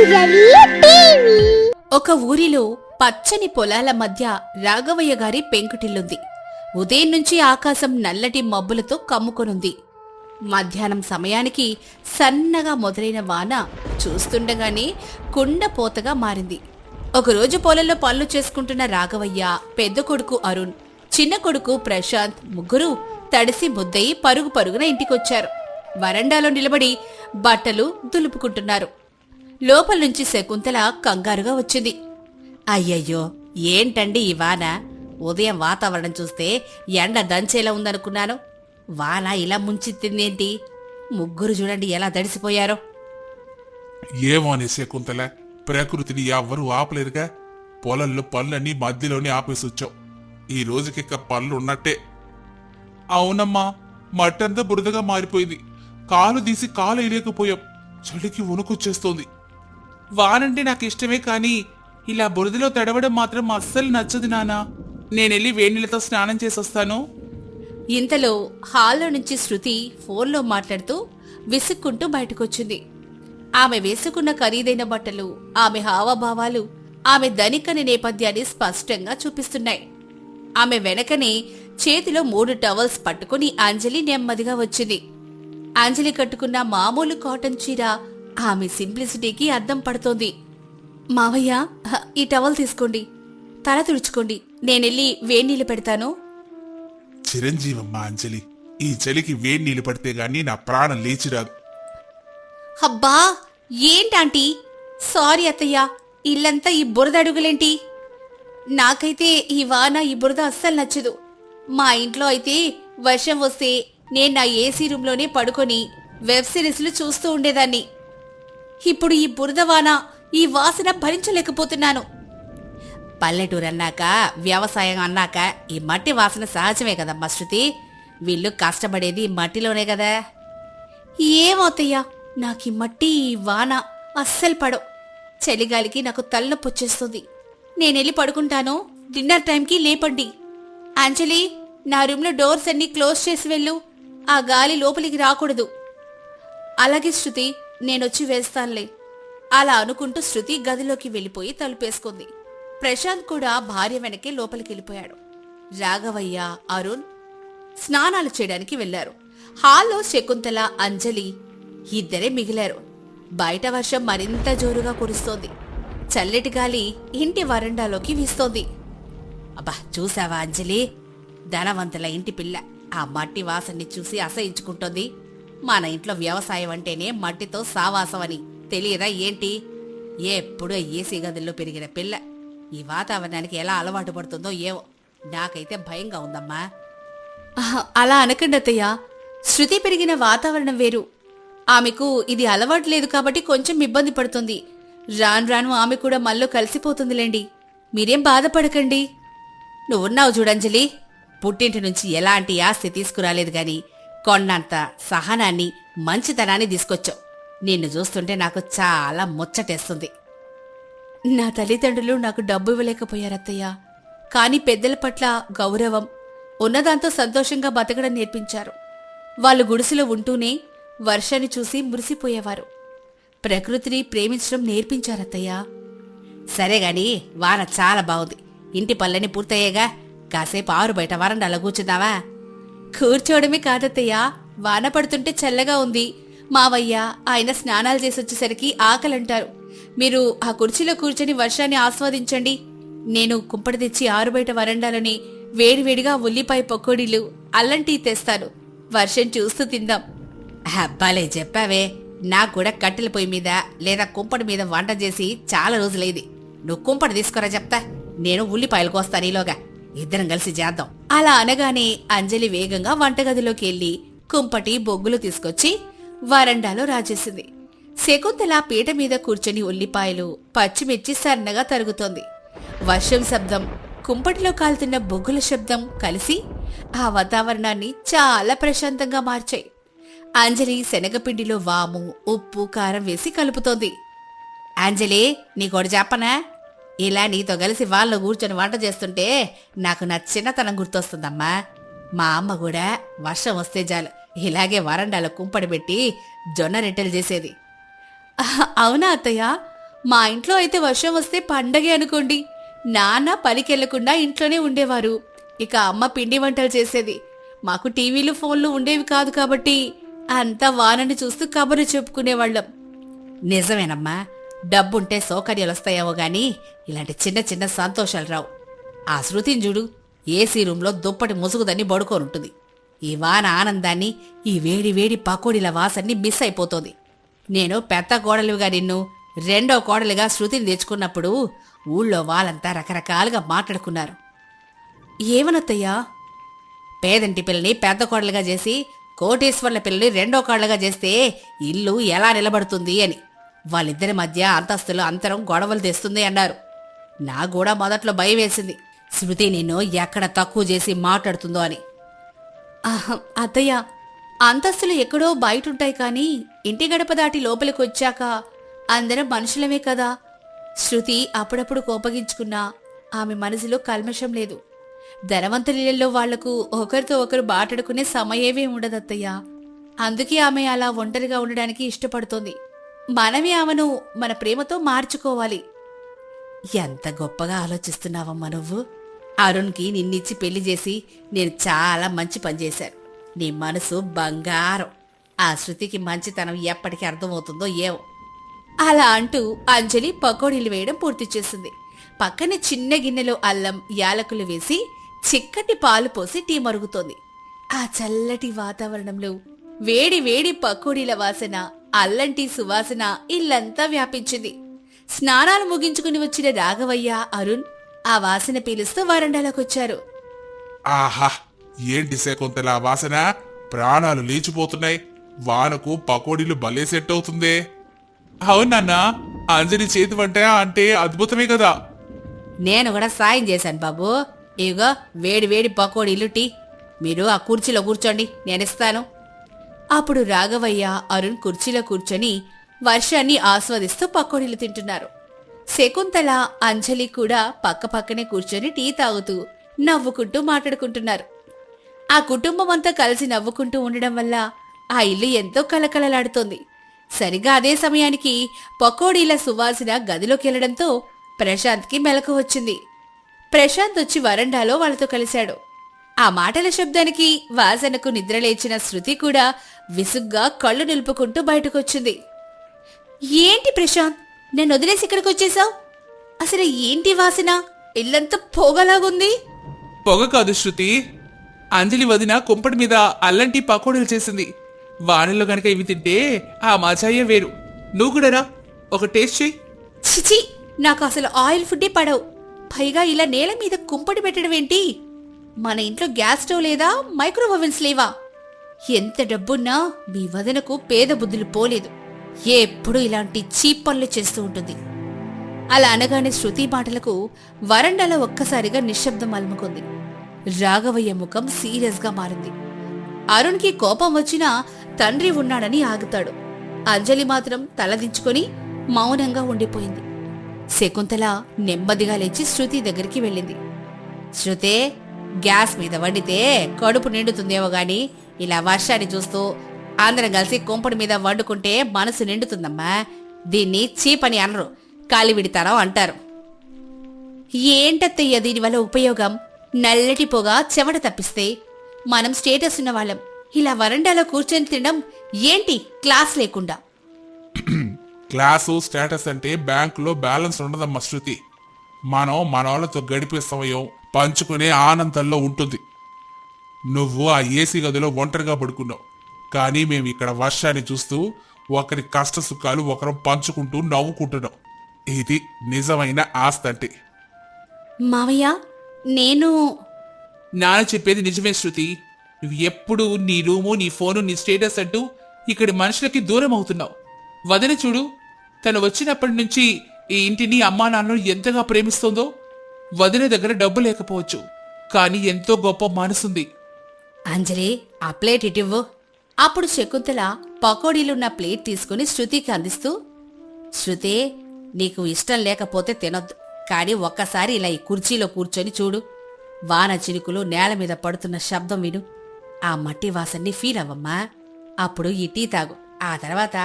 అంజలి TV. ఒక ఊరిలో పచ్చని పొలాల మధ్య రాఘవయ్య గారి పెంకుటిల్లుంది. ఉదయం నుంచి ఆకాశం నల్లటి మబ్బులతో కమ్ముకొనుంది. మధ్యాహ్నం సమయానికి సన్నగా మొదలైన వాన చూస్తుండగానే కుండపోతగా మారింది. ఒకరోజు పొలంలో పనులు చేసుకుంటున్న రాఘవయ్య, పెద్ద కొడుకు అరుణ్, చిన్న కొడుకు ప్రశాంత్ ముగ్గురు తడిసి ముద్దయి పరుగు పరుగున ఇంటికొచ్చారు. వరండాలో నిలబడి బట్టలు దులుపుకుంటున్నారు. లోపల నుంచి శకుంతల కంగారుగా వచ్చింది. అయ్యయ్యో, ఏంటండి ఈ వాన? ఉదయం వాతావరణం చూస్తే ఎండ దంచేలా ఉందనుకున్నాను. వాన ఇలా ముంచెత్తిందేంటి? ముగ్గురు చూడండి ఎలా దడిసిపోయారో. ఏమోనే శకుంతల, ప్రకృతిని ఎవ్వరూ ఆపలేరుగా. పొలంలో పనులన్నీ మధ్యలోనే ఆపేసొచ్చావు. ఈ రోజుకిక్క పనులు ఉన్నట్టే. అవునమ్మా, మట్టంతా బురదగా మారిపోయింది. కాలు తీసి కాలు వేయలేకపోయాం. చలికి వణుకొచ్చేస్తోంది. వానంటే నాకు ఇష్టమే, కానీ ఇలా బురదలో తడవడం మాత్రం అస్సలు నచ్చదు నానా. నేనెళ్ళి వేణీలతో స్నానం చేసొస్తాను. ఇంతలో హాల్లో నుంచి శృతి ఫోన్లో మాట్లాడుతూ విసుక్కుంటూ బయటకొచ్చింది. ఆమె వేసుకున్న ఖరీదైన బట్టలు, ఆమె హావభావాలు ఆమె ధనికని నేపథ్యాన్ని స్పష్టంగా చూపిస్తున్నాయి. ఆమె వెనకనే చేతిలో 3 టవల్స్ పట్టుకుని అంజలి నెమ్మదిగా వచ్చింది. అంజలి కట్టుకున్న మామూలు కాటన్ చీర ఆమె సింప్లిసిటీకి అద్దం పడుతోంది. మావయ్య, ఈ టవల్ తీసుకోండి, తల తుడుచుకోండి, నేనెళ్ళి వేణీళ్లు పెడతాను. చిరంజీవమ్మ అంజలి, ఈ చలికి వేడి నీళ్లు పడితే గాని నా ప్రాణం లేచిరాదు. అబ్బా, ఏంటాంటీ? సారీ అత్తయ్య, ఇల్లంతా ఈ బురద అడుగులేంటి? నాకైతే ఈ వాన, ఈ బురద అస్సలు నచ్చదు. మా ఇంట్లో అయితే వర్షం వస్తే నేను నా ఏసీ రూంలోనే పడుకొని వెబ్ సిరీస్లు చూస్తూ ఉండేదాన్ని. ఇప్పుడు ఈ బురద వాన, ఈ వాసన భరించలేకపోతున్నాను. పల్లెటూరు అన్నాక, వ్యవసాయం అన్నాక ఈ మట్టి వాసన సహజమే కదమ్మా శృతి. వీళ్ళు కష్టపడేది మట్టిలోనే కదా. ఏమవుతయ్యా, నాకు ఈ మట్టి, ఈ వాన అస్సలు పడవు. చలిగాలికి నాకు తలనొప్పి వచ్చేస్తుంది. నేనెళ్ళి పడుకుంటాను. డిన్నర్ టైంకి లేపండి. అంజలి, నా రూమ్లో డోర్స్ అన్నీ క్లోజ్ చేసి వెళ్ళు. ఆ గాలి లోపలికి రాకూడదు. అలాగే శృతి, నేనొచ్చి వేస్తానులే. అలా అనుకుంటూ శృతి గదిలోకి వెళ్ళిపోయి తలుపేసుకుంది. ప్రశాంత్ కూడా భార్య వెనకే లోపలికి వెళ్ళిపోయాడు. రాఘవయ్య, అరుణ్ స్నానాలు చేయడానికి వెళ్లారు. హాల్లో శకుంతల, అంజలి ఇద్దరే మిగిలారు. బయట వర్షం మరింత జోరుగా కురుస్తోంది. చల్లటి గాలి ఇంటి వరండాలోకి వీస్తోంది. అబ్బా, చూసావా అంజలి? ధనవంతుల ఇంటి పిల్ల ఆ మట్టి వాసన్ని చూసి అసహించుకుంటోంది. మన ఇంట్లో వ్యవసాయం అంటేనే మట్టితో సావాసం అని తెలియదా ఏంటి? ఎప్పుడూ ఏసీ గదుల్లో పెరిగిన పిల్ల ఈ వాతావరణానికి ఎలా అలవాటు పడుతుందో ఏవో. నాకైతే భయంగా ఉందమ్మా. అలా అనకండి అత్తయ్య. శృతి పెరిగిన వాతావరణం వేరు. ఆమెకు ఇది అలవాటు లేదు కాబట్టి కొంచెం ఇబ్బంది పడుతుంది. రాను రాను ఆమె కూడా మళ్ళీ కలిసిపోతుందిలేండి. మీరేం బాధపడకండి. నువ్వున్నావు చూడంజలి, పుట్టింటి నుంచి ఎలాంటి ఆస్తి తీసుకురాలేదు గాని కొన్నంత సహనాన్ని, మంచితనాన్ని తీసుకొచ్చావు. నిన్ను చూస్తుంటే నాకు చాలా ముచ్చటేస్తుంది. నా తల్లిదండ్రులు నాకు డబ్బు ఇవ్వలేకపోయారత్తయ్య, కాని పెద్దల పట్ల గౌరవం, ఉన్నదాంతో సంతోషంగా బతకడం నేర్పించారు. వాళ్ళు గుడిసెలో ఉంటూనే వర్షాన్ని చూసి మురిసిపోయేవారు. ప్రకృతిని ప్రేమించడం నేర్పించారత్తయ్య. సరేగాని వాన చాలా బాగుంది. ఇంటి పళ్ళని పూర్తయ్యేగా, కాసేపు ఆరు బయట వరండాలో కూర్చుందావా? కూర్చోవడమే కాదత్తయ్య, వాన పడుతుంటే చల్లగా ఉంది. మావయ్య, ఆయన స్నానాలు చేసొచ్చేసరికి ఆకలంటారు. మీరు ఆ కుర్చీలో కూర్చొని వర్షాన్ని ఆస్వాదించండి. నేను కుంపటి తెచ్చి ఆరు బయట వరండాలని వేడివేడిగా ఉల్లిపాయ పకోడీలు, అల్లం టీ తెస్తాను. వర్షం చూస్తూ తిందాం. అబ్బాలే చెప్పావే. నాకు కూడా కట్టెల పొయ్యి మీద లేదా కుంపటి మీద వంట చేసి చాలా రోజులైంది. నువ్వు కుంపటి తీసుకురా చెప్తా. నేను ఉల్లిపాయలు కోస్తాను. ఈలోగా ఇద్దరం కలిసి చేద్దాం. అలా అనగానే అంజలి వేగంగా వంటగదిలోకి వెళ్లి కుంపటి, బొగ్గులు తీసుకొచ్చి వరండాలో రాజేసింది. శకుంతల పీట మీద కూర్చొని ఉల్లిపాయలు, పచ్చిమిర్చి సన్నగా తరుగుతోంది. వర్షం శబ్దం, కుంపటిలో కాలుతున్న బొగ్గుల శబ్దం కలిసి ఆ వాతావరణాన్ని చాలా ప్రశాంతంగా మార్చాయి. అంజలి శనగపిండిలో వాము, ఉప్పు, కారం వేసి కలుపుతోంది. అంజలి, నీకోటి చెప్పనా? ఇలా నీతో కలిసి వాళ్ళు కూర్చొని వంట చేస్తుంటే నాకు నా చిన్నతనం గుర్తొస్తుందమ్మా. మా అమ్మ కూడా వర్షం వస్తే చాలు ఇలాగే వరండాలో కుంపడి పెట్టి జొన్న రొట్టెలు చేసేది. అవునా అత్తయ్య? మా ఇంట్లో అయితే వర్షం వస్తే పండగే అనుకోండి. నాన్న పనికెళ్లకుండా ఇంట్లోనే ఉండేవారు. ఇక అమ్మ పిండి వంటలు చేసేది. మాకు టీవీలు ఫోన్లు ఉండేవి కాదు కాబట్టి అంతా వానని చూస్తూ కబుర్లు చెప్పుకునేవాళ్ళం. నిజమేనమ్మా, డబ్బుంటే సౌకర్యాలు వస్తాయేమో గాని ఇలాంటి చిన్న చిన్న సంతోషాలు రావు. ఆ శృతిని చూడు, ఏసీ రూంలో దుప్పటి ముసుగుదని పడుకోనుంటుంది. ఈ వాన ఆనందాన్ని, ఈ వేడి వేడి పకోడీల వాసన్ని మిస్ అయిపోతోంది. నేను పెద్ద కోడలుగా నిన్ను, రెండో కోడలుగా శృతిని తెచ్చుకున్నప్పుడు ఊళ్ళో వాళ్ళంతా రకరకాలుగా మాట్లాడుకున్నారు. ఏమనత్తయ్యా? పేదంటి పిల్లని పెద్ద కోడలుగా చేసి కోటేశ్వర్ల పిల్లని రెండో కోడలుగా చేస్తే ఇల్లు ఎలా నిలబడుతుంది అని. వాళ్ళిద్దరి మధ్య అంతస్తులు అంతరం గొడవలు తెస్తుంది అన్నారు. నాకు కూడా మొదట్లో భయం వేసింది, శృతి నిన్ను ఎక్కడ తక్కువ చేసి మాట్లాడుతుందో అని. అత్తయ్య, అంతస్తులు ఎక్కడో బయటుంటాయి కానీ ఇంటి గడప దాటి లోపలికి వచ్చాక అందరం మనుషులమే కదా. శృతి అప్పుడప్పుడు కోపగించుకున్నా ఆమె మనసులో కల్మషం లేదు. ధనవంతులిళ్లలో వాళ్లకు ఒకరితో ఒకరు మాట్లాడుకునే సమయమే ఉండదత్తయ్య. అందుకే ఆమె అలా ఒంటరిగా ఉండడానికి ఇష్టపడుతోంది. మనమే ఆమెను మన ప్రేమతో మార్చుకోవాలి. ఎంత గొప్పగా ఆలోచిస్తున్నావమ్మా నువ్వు. అరుణ్కి నిన్నిచ్చి పెళ్లి చేసి నేను చాలా మంచి పని చేశాను. నీ మనసు బంగారం. ఆ శృతికి మంచితనం ఎప్పటికీ అర్థమవుతుందో ఏవో. అలా అంటూ అంజలి పకోడీలు వేయడం పూర్తి చేసింది. పక్కనే చిన్న గిన్నెలో అల్లం, యాలకులు వేసి చిక్కటి పాలు పోసి టీ మరుగుతోంది. ఆ చల్లటి వాతావరణంలో వేడి వేడి పకోడీల వాసన, అల్లం టీ సువాసన ఇల్లంతా వ్యాపించింది. స్నానాలు ముగించుకుని వచ్చిన రాఘవయ్య, అరుణ్ ఆ వాసన పీలుస్తూ వరండాలోకొచ్చారు. ఆహా, ఏంటి శకుంతల వాసన! ప్రాణాలు లేచిపోతున్నాయి. వానకు పకోడీలు భలే సెట్ అవుతుందే. అవునన్నా, అంజలి చేతి వంట అంటే అద్భుతమే కదా. నేను కూడా సాయం చేశాను బాబు. ఇగో వేడి వేడి పకోడీలు, టీ. మీరు ఆ కుర్చీలో కూర్చోండి, నేనిస్తాను. అప్పుడు రాఘవయ్య, అరుణ్ కుర్చీలో కూర్చొని వర్షాన్ని ఆస్వాదిస్తూ పకోడీలు తింటున్నారు. శకుంతల, అంజలి కూడా పక్కపక్కనే కూర్చొని టీ తాగుతూ నవ్వుకుంటూ మాట్లాడుకుంటున్నారు. ఆ కుటుంబం అంతా కలిసి నవ్వుకుంటూ ఉండడం వల్ల ఆ ఇల్లు ఎంతో కలకలలాడుతోంది. సరిగా అదే సమయానికి పకోడీల సువాసన గదిలోకెళ్లడంతో ప్రశాంత్కి మెలకు వచ్చింది. ప్రశాంత్ వచ్చి వరండాలో వాళ్ళతో కలిశాడు. ఆ మాటల శబ్దానికి, వాసనకు నిద్రలేచిన శృతి కూడా విసుగ్గా కళ్ళు నిలుపుకుంటూ బయటకొచ్చింది. ఏంటి ప్రశాంత్, నన్ను వదిలేసి ఇక్కడికి వచ్చేసావు? అసలు ఏంటి వాసన? ఇల్లంతా పొగలాగుంది. పొగ కాదు శృతి, అంజలి వదిన కుంపటి మీద అల్లంటి పకోడీలు చేసింది. వానల్లో గనక ఇవి తింటే ఆ మజాయే వేరు. నువ్వు కూడా రా, ఒక టేస్ట్ చెయ్యి. చిచి, నాకు అసలు ఆయిల్ ఫుడ్డే పడవు. పైగా ఇలా నేల మీద కుంపటి పెట్టడం ఏంటి? మన ఇంట్లో గ్యాస్ స్టవ్ లేదా, మైక్రో ఓవెన్స్ లేవా? ఎంత డబ్బున్నా మీ వదనకు పేద బుద్ధులు పోలేదు. ఎప్పుడూ ఇలాంటి చీప్ పనులు చేస్తూ ఉంటుంది. అలా అనగానే శృతి మాటలకు వరండాలో ఒక్కసారిగా నిశ్శబ్దం అలుముకుంది. రాఘవయ్య ముఖం సీరియస్గా మారింది. అరుణ్కి కోపం వచ్చినా తండ్రి ఉన్నాడని ఆగుతాడు. అంజలి మాత్రం తలదించుకొని మౌనంగా ఉండిపోయింది. శకుంతల నెమ్మదిగా లేచి శృతి దగ్గరికి వెళ్ళింది. శృతే, గ్యాస్ మీద వండితే కడుపు నిండుతుందేమో గాని ఇలా వర్షాన్ని చూస్తూ అందరం కలిసి కుంపడి మీద వండుకుంటే మనసు నిండుతుందమ్మా. దీన్ని చీపని అనరు, కాలివిడితనం అంటారు. ఏంటత్తయ్య దీనివల్ల ఉపయోగం? నల్లటి పొగ చెమట తప్పిస్తే. మనం స్టేటస్ ఉన్నవాళ్ళం, ఇలా వరండాలో కూర్చొని తినడం ఏంటి క్లాస్ లేకుండా? క్లాసు స్టేటస్ అంటే బ్యాంకులో బ్యాలెన్స్ ఉండదమ్మా శృతి. మనం మనోళ్లతో గడిపే సమయం పంచుకునే ఆనందంలో ఉంటుంది. నువ్వు ఆ ఏసీ గదిలో ఒంటరిగా పడుకున్నావు, కానీ మేము ఇక్కడ వర్షాన్ని చూస్తూ ఒకరి కష్ట సుఖాలు ఒకరం పంచుకుంటూ నవ్వుకుంటున్నాం. ఇది నిజమైన ఆస్తి అంటే. మావయ్య, నేను నాన్న చెప్పేది నిజమే శృతి. నువ్వు ఎప్పుడు నీ రూము, నీ ఫోను, నీ స్టేటస్ అంటూ ఇక్కడి మనుషులకి దూరం అవుతున్నావు. వదిన చూడు, తను వచ్చినప్పటి నుంచి ఈ ఇంటిని, అమ్మా నాన్నను ఎంతగా ప్రేమిస్తోందో. వదిన దగ్గర డబ్బు లేకపోవచ్చు, కానీ ఎంతో గొప్ప మనసుంది. అంజలి, ఆ ప్లేట్ ఇటివ్వు. అప్పుడు శకుంతల పకోడీలున్న ప్లేట్ తీసుకుని శృతికి అందిస్తూ, శృతి, నీకు ఇష్టం లేకపోతే తినొద్దు, కానీ ఒక్కసారి ఇలా ఈ కుర్చీలో కూర్చొని చూడు. వాన చినుకులు నేల మీద పడుతున్న శబ్దం విను. ఆ మట్టి వాసన్ని ఫీల్ అవ్వమ్మా. అప్పుడు ఈ టీ తాగు. ఆ తర్వాత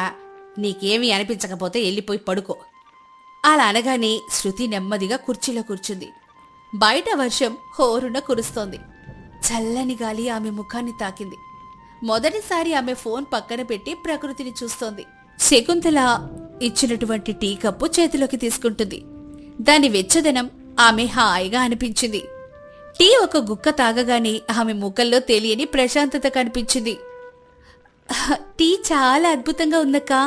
నీకేమీ అనిపించకపోతే వెళ్ళిపోయి పడుకో. అలా అనగానే శృతి నెమ్మదిగా కుర్చీలో కూర్చుంది. బయట వర్షం హోరున కురుస్తోంది. చల్లని గాలి ఆమె ముఖాన్ని తాకింది. మొదటిసారి ఆమె ఫోన్ పక్కన పెట్టి ప్రకృతిని చూస్తోంది. శకుంతల ఇచ్చినటువంటి టీ కప్పు చేతిలోకి తీసుకుంటుంది. దాని వెచ్చదనం ఆమె హాయిగా అనిపించింది. టీ ఒక గుక్క తాగగానే ఆమె ముఖంలో తెలియని ప్రశాంతత కనిపించింది. టీ చాలా అద్భుతంగా ఉందక్కా.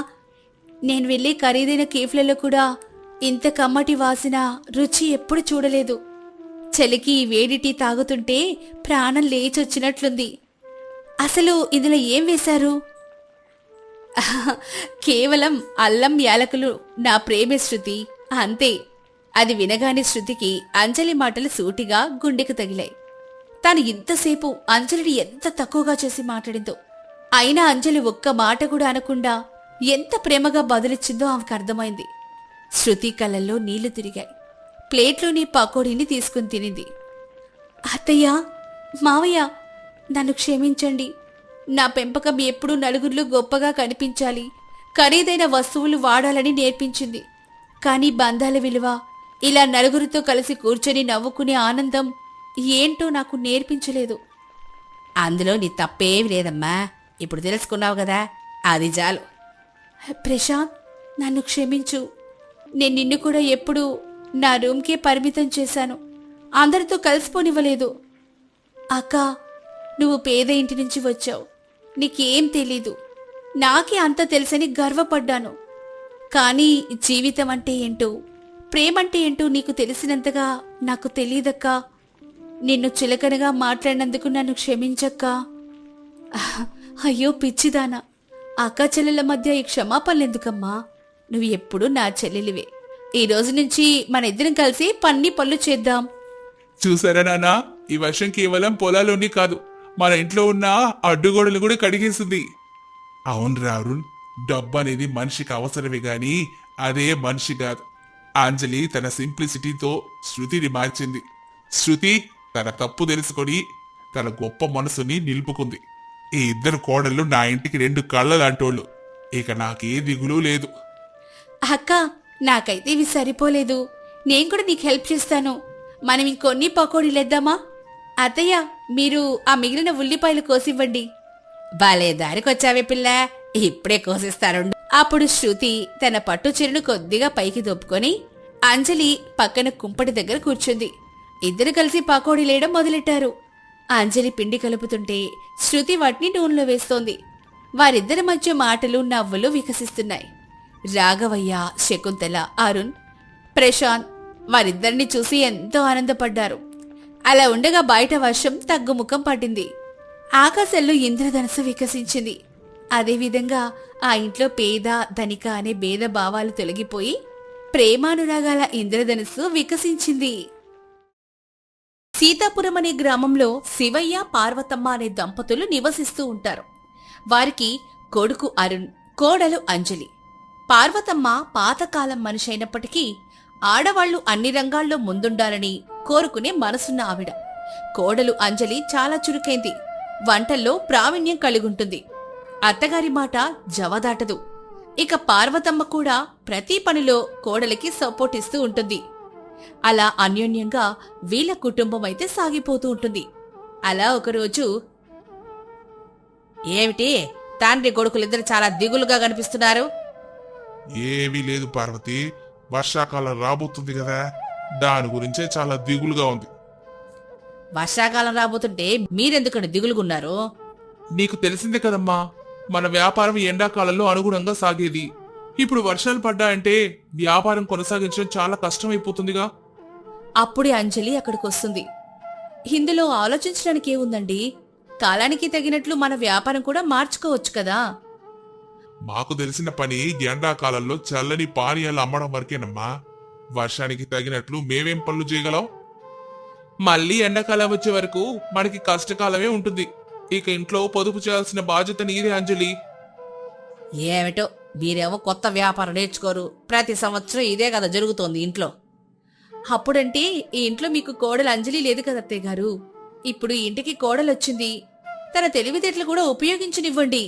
నేను వెళ్ళి ఖరీదైన కేఫ్లలో కూడా ఇంత కమ్మటి వాసన, రుచి ఎప్పుడు చూడలేదు. చలికి ఈ వేడి టీ తాగుతుంటే ప్రాణం లేచొచ్చినట్లుంది. అసలు ఇందులో ఏం వేశారు? కేవలం అల్లం యాలకులు, నా ప్రేమే శృతి, అంతే. అది వినగానే శృతికి అంజలి మాటలు సూటిగా గుండెకు తగిలాయి. తాను ఇంతసేపు అంజలిని ఎంత తక్కువగా చేసి మాట్లాడిందో. అయినా అంజలి ఒక్క మాట కూడా అనకుండా ఎంత ప్రేమగా బదులిచ్చిందో ఆమెకు అర్థమైంది. శృతి కళ్ళల్లో నీళ్లు తిరిగాయి. ప్లేట్లోని పకోడీని తీసుకుని తినింది. అత్తయ్య, మావయ్య, నన్ను క్షమించండి. నా పెంపకం ఎప్పుడూ నలుగురిలో గొప్పగా కనిపించాలి, ఖరీదైన వస్తువులు వాడాలని నేర్పించింది. కానీ బంధాల విలువ, ఇలా నలుగురితో కలిసి కూర్చొని నవ్వుకునే ఆనందం ఏంటో నాకు నేర్పించలేదు. అందులో నీ తప్పేమి లేదమ్మా. ఇప్పుడు తెలుసుకున్నావు కదా, అది చాలు. ప్రశాంత్, నన్ను క్షమించు. నేను నిన్ను కూడా ఎప్పుడూ నా రూమ్కే పరిమితం చేశాను. అందరితో కలిసిపోనివ్వలేదు. అక్క, నువ్వు పేద ఇంటి నుంచి వచ్చావు. నీకేం తెలీదు. నాకే అంత తెలుసని గర్వపడ్డాను. కానీ జీవితం అంటే ఏంటో, ప్రేమంటే ఏంటో నీకు తెలిసినంతగా నాకు తెలీదక్కా. నిన్ను చులకనగా మాట్లాడినందుకు నన్ను క్షమించక్కా. అయ్యో పిచ్చిదానా, అక్క చెల్లెల మధ్య ఈ క్షమాపణలెందుకమ్మా? నువ్వు ఎప్పుడూ నా చెల్లెలివే. ఈ రోజు నుంచి మన ఇద్దరం కలిసి పళ్ళు చేద్దాం. చూసారా నాన్నా, ఈ వర్షం కేవలం పొలాల్లోని కాదు, మన ఇంట్లో ఉన్న అడ్డుగోడలు కూడా కడిగేసింది. అవును అరుణ్, డబ్బు అనేది మనిషికి అవసరమే గాని అదే మనిషి కాదు. అంజలి తన సింప్లిసిటీతో శృతిని మార్చింది. శృతి తన తప్పు తెలుసుకొని తన గొప్ప మనసుని నిలుపుకుంది. ఈ ఇద్దరు కోడళ్ళు నా ఇంటికి 2 కళ్ళ లాంటోళ్ళు. ఇక నాకే దిగులు లేదు. అక్క, నాకైతే ఇవి సరిపోలేదు. నేను కూడా నీకు హెల్ప్ చేస్తాను. మనం ఇంకొన్ని పకోడీలేద్దామా? అత్తయ్య, మీరు ఆ మిగిలిన ఉల్లిపాయలు కోసివ్వండి. బాలే దారికొచ్చావే పిల్ల, ఇప్పుడే కోసిస్తాను. అప్పుడు శృతి తన పట్టు చీరను కొద్దిగా పైకి దొప్పుకొని అంజలి పక్కన కుంపటి దగ్గర కూర్చుంది. ఇద్దరు కలిసి పకోడీలేయడం మొదలెట్టారు. అంజలి పిండి కలుపుతుంటే శృతి వాటిని నూనెలో వేస్తోంది. వారిద్దరి మధ్య మాటలు, నవ్వులు వికసిస్తున్నాయి. రాఘవయ్య, శకుంతల, అరుణ్, ప్రశాంత్ వారిద్దరిని చూసి ఎంతో ఆనందపడ్డారు. అలా ఉండగా బయట వర్షం తగ్గుముఖం పట్టింది. ఆకాశంలో ఇంద్రధనుసు వికసించింది. అదేవిధంగా ఆ ఇంట్లో పేద ధనిక అనే భేద భావాలు తొలగిపోయి ప్రేమానురాగాల ఇంద్రధనుస్సు వికసించింది. సీతాపురం అనే గ్రామంలో శివయ్య, పార్వతమ్మ అనే దంపతులు నివసిస్తూ ఉంటారు. వారికి కొడుకు అరుణ్, కోడలు అంజలి. పార్వతమ్మ పాతకాలం మనిషైనప్పటికీ ఆడవాళ్లు అన్ని రంగాల్లో ముందుండాలని కోరుకునే మనసున్న ఆవిడ. కోడలు అంజలి చాలా చురుకైంది. వంటల్లో ప్రావీణ్యం కలిగుంటుంది. అత్తగారి మాట జవదాటదు. ఇక పార్వతమ్మ కూడా ప్రతి పనిలో కోడలికి సపోర్ట్ ఇస్తూ ఉంటుంది. అలా అన్యోన్యంగా వీళ్ళ కుటుంబం అయితే సాగిపోతూ ఉంటుంది. అలా ఒకరోజు, ఏమిటి తండ్రి కొడుకులిద్దరు చాలా దిగులుగా కనిపిస్తున్నారు? ఏమీ లేదు పార్వతి, వర్షాకాలం రాబోతుంది కదా, దాని గురించే చాలా దిగులుగా ఉంది. వర్షాకాలం రాబోతుంటే మీరెందుకని దిగులుగున్నారు? నీకు తెలిసిందే కదమ్మా, మన వ్యాపారం ఎండాకాలంలో అనుగుణంగా సాగేది. ఇప్పుడు వర్షాలు పడ్డాయంటే వ్యాపారం కొనసాగించడం చాలా కష్టమైపోతుందిగా. అప్పుడే అంజలి అక్కడికొస్తుంది. ఇందులో ఆలోచించడానికి ఏముందండి? కాలానికి తగినట్లు మన వ్యాపారం కూడా మార్చుకోవచ్చు కదా. మాకు తెలిసిన పని ఎండాకాలంలో చల్లని పానీయాలు అమ్మడం వరకేనమ్మా. వర్షానికి తగినట్లు మేమేం పనులు చేయగలం? మళ్ళీ ఎండాకాలం వచ్చే వరకు మనకి కష్టకాలమే ఉంటుంది. ఇక ఇంట్లో పొదుపు చేయాల్సిన బాధ్యత నీదే అంజలి. ఏమిటో మీరేమో కొత్త వ్యాపారం నేర్చుకోరు. ప్రతి సంవత్సరం ఇదే కదా జరుగుతోంది ఇంట్లో. అప్పుడంటే ఈ ఇంట్లో మీకు కోడలు అంజలి లేదు కదా అత్తయ్య గారు. ఇప్పుడు ఈ ఇంటికి కోడలొచ్చింది. తన తెలివితేటలు కూడా ఉపయోగించనివ్వండి.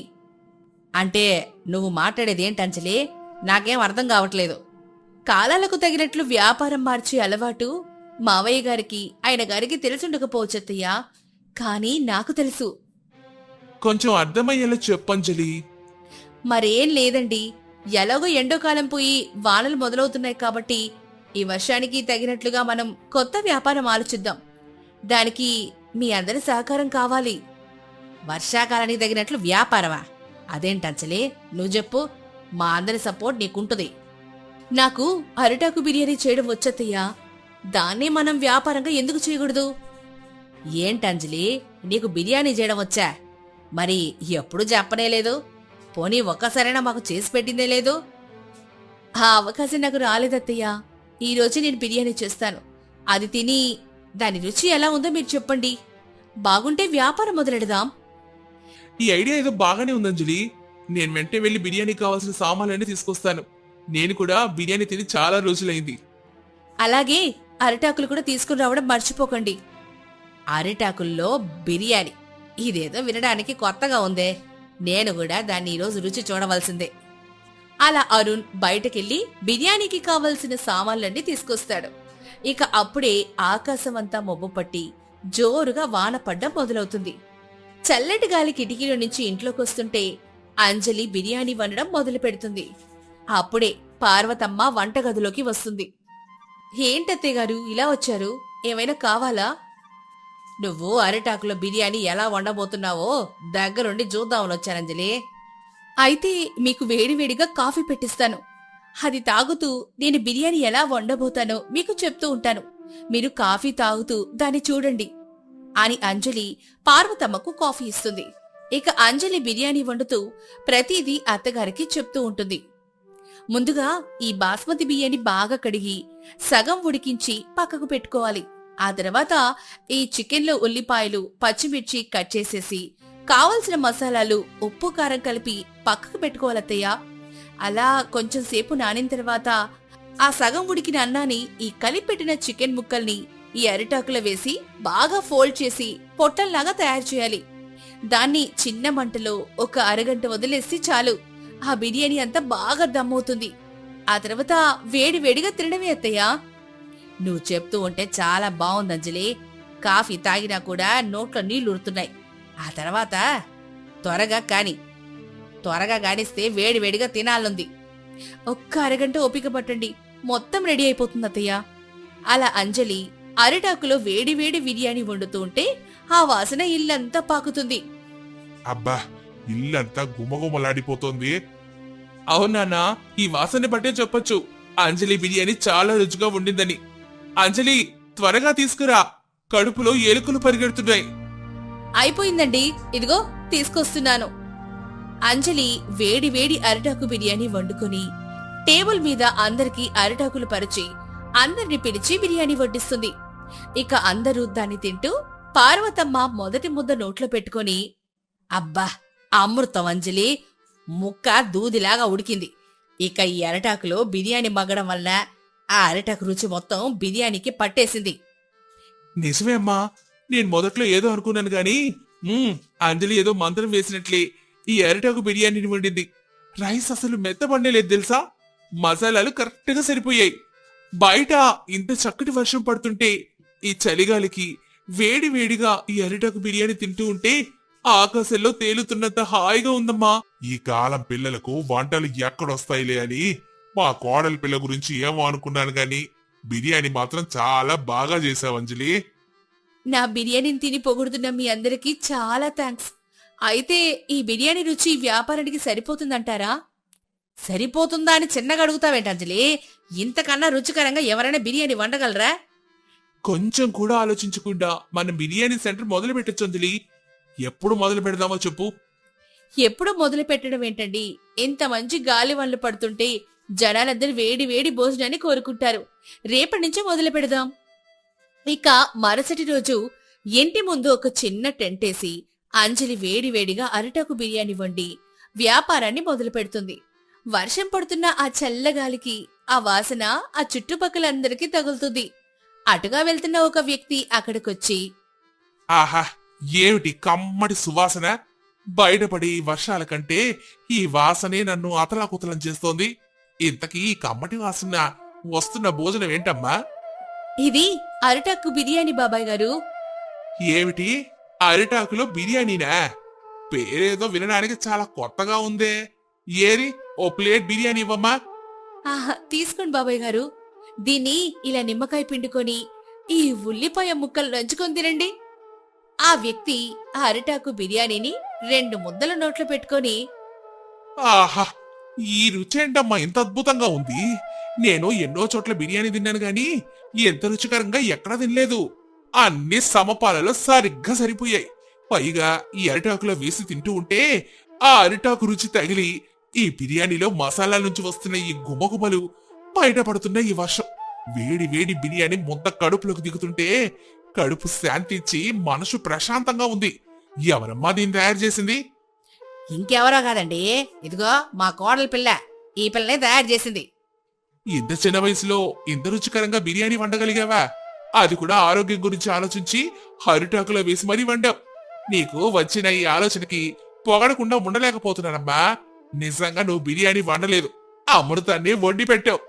అంటే నువ్వు మాట్లాడేది ఏంటి అంజలి? నాకేం అర్థం కావట్లేదు. కాలాలకు తగినట్లు వ్యాపారం మార్చే అలవాటు మావయ్య గారికి ఆయన గారికి తెలుసుండకపోవచ్చత్తయ్యా, కానీ నాకు తెలుసు. కొంచెం అర్థమయ్యేలా చెప్పంజలి. మరేం లేదండి, ఎలాగో ఎండోకాలం పోయి వానలు మొదలవుతున్నాయి కాబట్టి ఈ వర్షానికి తగినట్లుగా మనం కొత్త వ్యాపారం ఆలోచిద్దాం. దానికి మీ అందరి సహకారం కావాలి. వర్షాకాలానికి తగినట్లు వ్యాపారమా? అదేంటంచలే, నువ్వు చెప్పు. మా అందరి సపోర్ట్ నీకుంటుంది. నాకు అరిటాకు బిర్యానీ చేయడం వచ్చత్తయ్యా, దాన్నే మనం వ్యాపారంగా ఎందుకు చేయకూడదు? ఏంటంజలి, నీకు బిర్యానీ చేయడం వచ్చా? మరి ఎప్పుడు చెప్పనే లేదు. పోనీ ఒక్కసారైనా మాకు చేసి పెట్టిందే లేదు. ఆ అవకాశం నాకు రాలేదత్తయ్యా. ఈరోజు నేను బిర్యానీ చేస్తాను. అది తిని దాని రుచి ఎలా ఉందో మీరు చెప్పండి. బాగుంటే వ్యాపారం మొదలెడదాం. ఈ ఐడియా ఏదో బాగానే ఉందంజలి. నేను వెంటనే వెళ్లి బిర్యానీ కావాల్సిన సామాన్లన్నీ తీసుకొస్తాను. నేను కూడా బిర్యానీ తిని చాలా రోజులైంది. అలాగే అరిటాకులు కూడా తీసుకుని రావడం మర్చిపోకండి. అరిటాకుల్లో బిర్యానీ, ఇదేదో వినడానికి కొత్తగా ఉందే. నేను కూడా దాన్ని ఈరోజు రుచి చూడవలసిందే. అలా అరుణ్ బయటకెళ్లి బిర్యానీకి కావలసిన సామాన్లన్నీ తీసుకొస్తాడు. ఇక అప్పుడే ఆకాశమంతా మబ్బు పట్టి జోరుగా వాన పడ్డం మొదలవుతుంది. చల్లటి గాలి కిటికీలో నుంచి ఇంట్లోకొస్తుంటే అంజలి బిర్యానీ వండడం మొదలు పెడుతుంది. అప్పుడే పార్వతమ్మ వంటగదిలోకి వస్తుంది. ఏంటత్తయ్య గారు ఇలా వచ్చారు? ఏమైనా కావాలా? నువ్వు అరిటాకులో బిర్యానీ ఎలా వండబోతున్నావో దగ్గరుండి చూద్దామని వచ్చానంజలి. అయితే మీకు వేడివేడిగా కాఫీ పెట్టిస్తాను. అది తాగుతూ నేను బిర్యానీ ఎలా వండబోతానో మీకు చెప్తూ ఉంటాను. మీరు కాఫీ తాగుతూ దాన్ని చూడండి అని అంజలి పార్వతమ్మకు కాఫీ ఇస్తుంది. ఇక అంజలి బిర్యానీ వండుతూ ప్రతిదీ అత్తగారికి చెప్తూ ఉంటుంది. ముందుగా ఈ బాస్మతి బియ్యాన్ని బాగా కడిగి సగం ఉడికించి పక్కకు పెట్టుకోవాలి. ఆ తర్వాత ఈ చికెన్లో ఉల్లిపాయలు, పచ్చిమిర్చి కట్ చేసేసి కావలసిన మసాలాలు, ఉప్పు, కారం కలిపి పక్కకు పెట్టుకోవాలత్తయ్య. అలా కొంచెం సేపు నానిన తర్వాత ఆ సగం ఉడికిన అన్నాన్ని ఈ కలిపెట్టిన చికెన్ ముక్కల్ని ఈ అరిటాకులో వేసి బాగా ఫోల్డ్ చేసి పొట్టల్లాగా తయారు చేయాలి. దాన్ని చిన్న మంటలో ఒక అరగంట వదిలేసి చాలు. ఆ బిర్యానీ అంతా బాగా దమ్మవుతుంది. ఆ తర్వాత వేడి వేడిగా తినడమే అత్తయ్యా. నువ్వు చెప్తూ ఉంటే చాలా బాగుంది అంజలి. కాఫీ తాగినా కూడా నోట్లో నీళ్లు ఉరుతున్నాయి. ఆ తర్వాత త్వరగా గానిస్తే వేడి వేడిగా తినాలంది. ఒక్క అరగంట ఓపిక పట్టండి, మొత్తం రెడీ అయిపోతుంది అత్తయ్య. అలా అంజలి అరిటాకులో వేడి వేడి బిర్యానీ వండుతూ ఉంటే ఆ వాసన ఇల్లంతా పాకుతుంది. అబ్బా, ఇల్లంతా గుమగుమలాడిపోతోంది. అవునానా, ఈ వాసన బట్టే చెప్పొచ్చు అంజలి బిర్యానీ చాలా రుచిగా ఉండిందని. అంజలి, త్వరగా తీసుకురా, కడుపులో ఎలుకలు పరిగెడుతున్నాయి. అయిపోయిందండి, ఇదిగో తీసుకొస్తున్నాను. అంజలి వేడి వేడి అరిటాకు బిర్యానీ వండుకొని టేబుల్ మీద అందరికీ అరిటాకులు పరిచి అందరిని పిలిచి బిర్యానీ వడ్డిస్తుంది. ఇక అందరూ దాన్ని తింటూ పార్వతమ్మ మొదటి ముద్ద నోట్లో పెట్టుకొని, అబ్బా అమృతం అంజలి, ముక్క దూదిలాగా ఉడికింది. ఇక ఈ అరిటాకులో బిర్యానీ మగ్గడం వల్ల ఆ అరిటాకు రుచి మొత్తం బిర్యానీకి పట్టేసింది. నిజమే అమ్మా, నేను మొదట్లో ఏదో అనుకున్నాను గాని అంజలి ఏదో మంత్రం వేసినట్లే ఈ అరిటాకు బిర్యానీని వండింది. రైస్ అసలు మెత్తబడలేదు తెలుసా. మసాలాలు కరెక్ట్ గా సరిపోయాయి. బయట ఇంత చక్కటి వర్షం పడుతుంటే ఈ చలిగాలికి వేడి వేడిగా ఈ అరిటాకు బిర్యానీ తింటూ ఉంటే ఆకాశంలో తేలుతున్నంత హాయిగా ఉందమ్మా. ఈ కాలం పిల్లలకు వంటలు ఎక్కడొస్తాయిలే అని మా కోడలి పిల్ల గురించి ఏమో అనుకున్నాను గాని బిర్యానీ మాత్రం చాలా బాగా చేసావు అంజలి. నా బిర్యానీని తిని పొగుడుతున్న మీ అందరికీ చాలా థ్యాంక్స్. అయితే ఈ బిర్యానీ రుచి వ్యాపారానికి సరిపోతుందంటారా? సరిపోతుందా అని చిన్నగా అడుగుతావేంటి అంజలి? ఇంతకన్నా రుచికరంగా ఎవరైనా బిర్యానీ వండగలరా? కొంచెం కూడా ఆలోచించకుండా మనం బిర్యానీ సెంటర్ మొదలు పెట్టొచ్చు అంజలి. ఎప్పుడు మొదలు పెడదామో చెప్పు. ఎప్పుడు మొదలు పెట్టడం ఏంటండి? ఇంత మంచి గాలి వనలు పడుతుంటే జనాలందరూ వేడి వేడి భోజనాన్ని కోరుకుంటారు. రేపటి నుంచే మొదలు పెడదాం. ఇక మరుసటి రోజు ఇంటి ముందు ఒక చిన్న టెంటేసి అంజలి వేడి వేడిగా అరిటాకు బిర్యానీ వండి వ్యాపారాన్ని మొదలు పెడుతుంది. వర్షం పడుతున్న ఆ చల్లగాలికి ఆ వాసన ఆ చుట్టుపక్కలందరికీ తగులుతుంది. అటుగా వెళ్తున్న ఒక వ్యక్తి అక్కడికొచ్చి, ఆహా, ఏమిటి కమ్మటి సువాసన! బయటపడి వర్షాల కంటే ఈ వాసనే నన్ను అతలాకుతలం చేస్తోంది. ఇంతకీ ఈ కమ్మటి వాసన వస్తున్న భోజనం ఏంటమ్మా? ఇది అరిటాకు బిర్యానీ బాబాయ్ గారు. ఏమిటి, అరిటాకులో బిర్యానీనా? పేరేదో వినడానికి చాలా కొత్తగా ఉందే. ఏరి ఓ ప్లేట్ బిర్యానీ ఇవ్వమ్మా. ఆహా, తీసుకోండి బాబాయ్ గారు. దీన్ని ఇలా నిమ్మకాయ పిండుకొని ఈ ఉల్లిపాయ ముక్కలు నంచుకొని తినండి. ఆ వ్యక్తి ఆ అరిటాకు బిర్యానీని 2 ముద్దల నోట్లో పెట్టుకొని, ఆహా, ఈ రుచి ఏంటమ్మా ఇంత అద్భుతంగా ఉంది? నేను ఎన్నో చోట్ల బిర్యానీ తిన్నాను గాని ఎంత రుచికరంగా ఎక్కడా తినలేదు. అన్ని సమపాలలో సరిగ్గా సరిపోయాయి. పైగా ఈ అరిటాకులో వేసి తింటూ ఉంటే ఆ అరిటాకు రుచి తగిలి ఈ బిర్యానీలో మసాలాల నుంచి వస్తున్న ఈ గుమగుమలు, బయటపడుతున్న ఈ వర్షం, వేడి వేడి బిర్యానీ ముద్ద కడుపులోకి దిగుతుంటే కడుపు శాంతించి మనసు ప్రశాంతంగా ఉంది. ఎవరమ్మా దీన్ని తయారు చేసింది? ఇంకెవరో కాదండి, ఇదిగో మా కోడలి పిల్ల. ఈ పిల్లనే తయారు చేసింది. ఇంత చిన్న వయసులో ఇంత రుచికరంగా బిర్యానీ వండగలిగావా? అది కూడా ఆరోగ్యం గురించి ఆలోచించి అరిటాకులో వేసి మరీ వండావు. నీకు వచ్చిన ఈ ఆలోచనకి పొగడకుండా ఉండలేకపోతున్నానమ్మా. నిజంగా నువ్వు బిర్యానీ వండలేదు, అమృతాన్ని వండి పెట్టావు.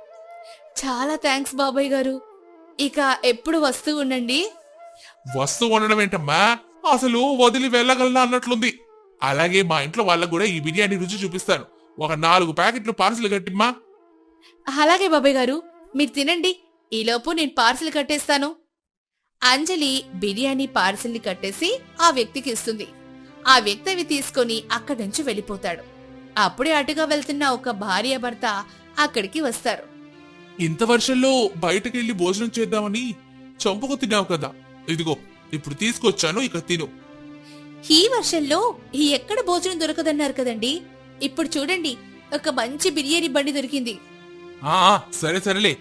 చాలా థ్యాంక్స్ బాబాయ్ గారు. ఇక ఎప్పుడు వస్తూ ఉండండి. వస్తువు వండడం ఏంటమ్మా, అసలు వదిలి వెళ్ళగలనా అన్నట్లుంది. అలాగే మా ఇంట్లో వాళ్ళకు కూడా ఈ బిర్యానీ రుచి చూపిస్తాను. ఒక 4 ప్యాకెట్లు పార్సిల్ కట్టిమ్మా. అలాగే బాబాయ్ గారు, మీరు తినండి. ఈలోపు నేను పార్సిల్ కట్టేస్తాను. అంజలి బిర్యానీ పార్సిల్ని కట్టేసి ఆ వ్యక్తికి ఇస్తుంది. ఆ వ్యక్తి అవి తీసుకొని అక్కడి నుంచి వెళ్ళిపోతాడు. అప్పుడే అటుగా వెళ్తున్న ఒక భార్యాభర్త అక్కడికి వస్తారు. ఇంత వర్షంలో బయటకెళ్ళి భోజనం చేద్దామని చంపుకు తిన్నావు కదా, ఇదిగో ఇప్పుడు తీసుకొచ్చాను, ఇక తిను. ఈ వర్షంలో ఎక్కడ భోజనం దొరకదన్నారు కదండి. ఇప్పుడు చూడండి, ఒక మంచి బిర్యానీ బండి దొరికింది. సరే సరేలే.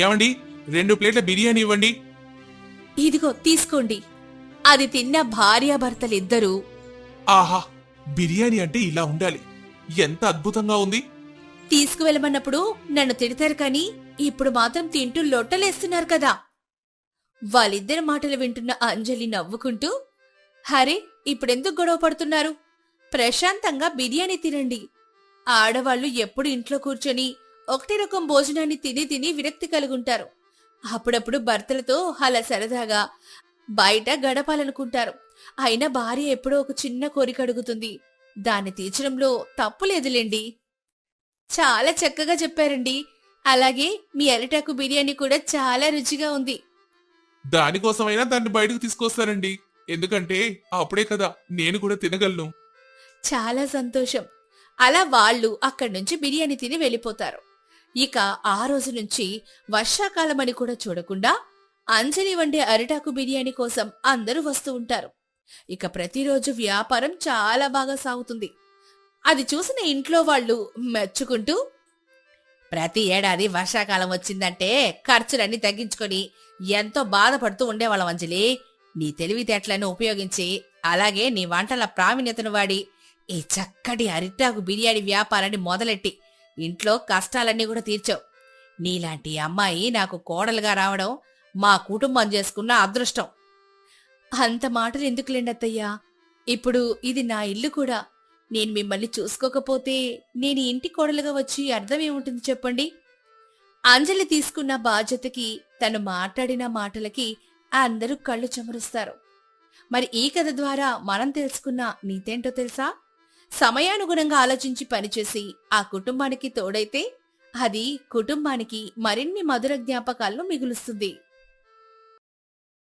ఏమండి, 2 ప్లేట్ల బిర్యానీ ఇవ్వండి. ఇదిగో తీసుకోండి. అది తిన్న భార్యాభర్తలిద్దరూ, ఆహా, బిర్యానీ అంటే ఇలా ఉండాలి, ఎంత అద్భుతంగా ఉంది. తీసుకువెళ్ళమన్నప్పుడు నన్ను తిడతారు కానీ ఇప్పుడు మాత్రం తింటూ లొట్టలేస్తున్నారు కదా. వాళ్ళిద్దరి మాటలు వింటున్న అంజలి నవ్వుకుంటూ, హరే, ఇప్పుడెందుకు గొడవ పడుతున్నారు? ప్రశాంతంగా బిర్యానీ తినండి. ఆడవాళ్లు ఎప్పుడు ఇంట్లో కూర్చొని ఒకటే రకం భోజనాన్ని తిని తిని విరక్తి కలుగుంటారు. అప్పుడప్పుడు భర్తలతో అలా సరదాగా బయట గడపాలనుకుంటారు. అయినా భార్య ఎప్పుడో ఒక చిన్న కోరిక అడుగుతుంది, దాన్ని తీర్చడంలో తప్పు లేదులేండి. చాలా చక్కగా చెప్పారండి. అలాగే మీ అరిటాకు బిర్యానీ కూడా చాలా రుచిగా ఉంది. దానికోసమైనా దాన్ని బయటకు తీసుకొస్తానండి, ఎందుకంటే అప్పుడే కదా నేను కూడా తినగలను. చాలా సంతోషం. అలా వాళ్ళు అక్కడి నుంచి బిర్యానీ తిని వెళ్ళిపోతారు. ఇక ఆ రోజు నుంచి వర్షాకాలమని కూడా చూడకుండా అంజలి వండే అరిటాకు బిర్యానీ కోసం అందరూ వస్తూ ఉంటారు. ఇక ప్రతిరోజు వ్యాపారం చాలా బాగా సాగుతుంది. అది చూసిన ఇంట్లో వాళ్ళు మెచ్చుకుంటూ, ప్రతి ఏడాది వర్షాకాలం వచ్చిందంటే ఖర్చులన్నీ తగ్గించుకొని ఎంతో బాధపడుతూ ఉండేవాళ్ళం అంజలి. నీ తెలివితేటలను ఉపయోగించి, అలాగే నీ వంటల ప్రావీణ్యతను వాడి ఈ చక్కటి అరిటాకు బిర్యానీ వ్యాపారాన్ని మొదలెట్టి ఇంట్లో కష్టాలన్నీ కూడా తీర్చావు. నీలాంటి అమ్మాయి నాకు కోడలుగా రావడం మా కుటుంబం చేసుకున్న అదృష్టం. అంత మాటలు ఎందుకులేండి అత్తయ్యా, ఇప్పుడు ఇది నా ఇల్లు కూడా. నేను మిమ్మల్ని చూసుకోకపోతే నేను ఇంటి కోడలుగా వచ్చి అర్థమేముంటుంది చెప్పండి. అంజలి తీసుకున్న బాధ్యతకి, తను మాట్లాడిన మాటలకి అందరూ కళ్ళు చెమరుస్తారు. మరి ఈ కథ ద్వారా మనం తెలుసుకున్న నీతేంటో తెలుసా? సమయానుగుణంగా ఆలోచించి పనిచేసి ఆ కుటుంబానికి తోడైతే అది కుటుంబానికి మరిన్ని మధుర జ్ఞాపకాలను మిగులుస్తుంది.